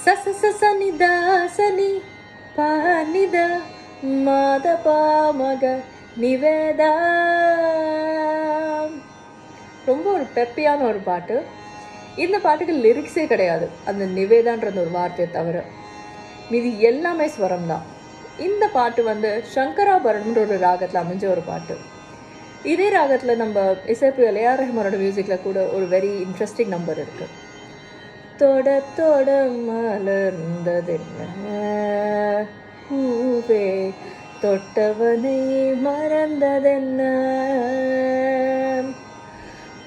ச ச ச ச நி த ச நி ப நி த ம த ப ம க நிவேதா. ரொம்ப ஒரு பெப்பியான ஒரு பாட்டு. இந்த பாட்டுக்கு லிரிக்ஸே கிடையாது, அந்த நிவேதான்றது ஒரு வார்த்தையை தவிர. மீதி எல்லாமே ஸ்வரம் தான். இந்த பாட்டு வந்து சங்கராபரணம்ன்ற ஒரு ராகத்தில் அமைஞ்ச ஒரு பாட்டு. இதே ராகத்தில் நம்ம இசைப்பு ஏஆர் ரஹ்மானோட மியூசிக்கில் கூட ஒரு வெரி இன்ட்ரெஸ்டிங் நம்பர் இருக்குது. தொட தொட மலர்ந்ததென்ன பூவே தொட்டவனை மறந்ததென்ன,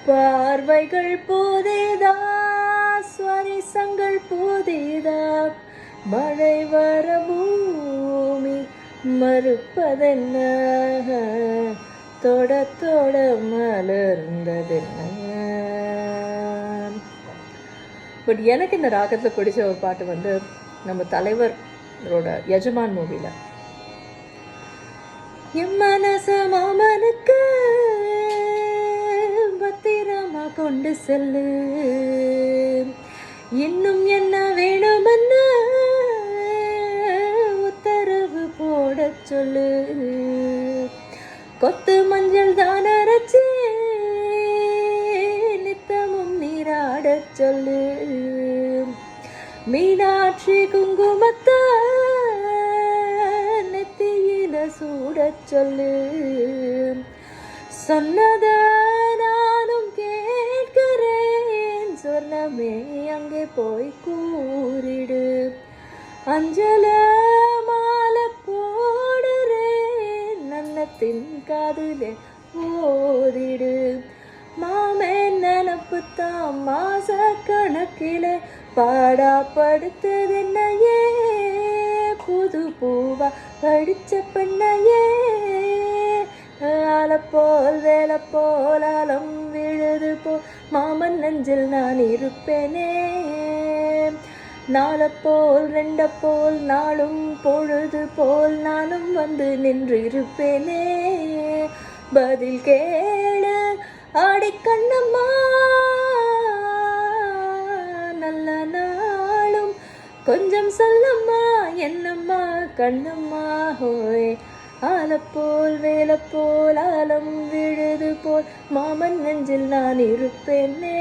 பார்வைகள் போதேதா ஸ்வரிசங்கள் போதேதா, மழை வர பூமி மறுப்பதென்ன, தொட தொட மலர்ந்ததென்ன. பட் எனக்கு இந்த ராகத்தில் பிடிச்ச ஒரு பாட்டு வந்து நம்ம தலைவரோட எஜமான் மூவியில், என் மனச மாமனுக்கு பத்திரமா கொண்டு செல்லு, இன்னும் என்ன வேணுமென்னு உத்தரவு போட சொல்லு, கொத்து மஞ்சள் தான் அரைச்சு நித்தமும் நீராட சொல்லு, மீனாட்சி குங்குமத்த நெத்தியில சூட சொல்லு, சொன்னத நானும் கேட்கிறேன் சொன்னமே அங்கே போய் கூறிடு, அஞ்சல மாலை போடுறேன் நன்னத்தின் காதுலே ஓதிடு, மாமே நினப்பு தான் மாச கணக்கிலே பாடா படுத்ததென்னையே, புது பூவா படிச்ச பெண்ணையே, ஆலப்போல் வேலை போல் அலம் விழுது போல் மாமன் நெஞ்சில் நான் இருப்பேனே, நாளப்போல் ரெண்டப்போல் நாளும் பொழுது போல் நானும் வந்து நின்று இருப்பேனே, பதில் கேளு ஆடிக்கண்ணம்மா, நல்ல நாளும் கொஞ்சம் சொல்லம்மா, என்னம்மா கண்ணம்மா ஹோய், ஆலப்போல் வேலப்போல் ஆலம் விழுது போல் மாமன் நெஞ்சில் நான் இருப்பேனே.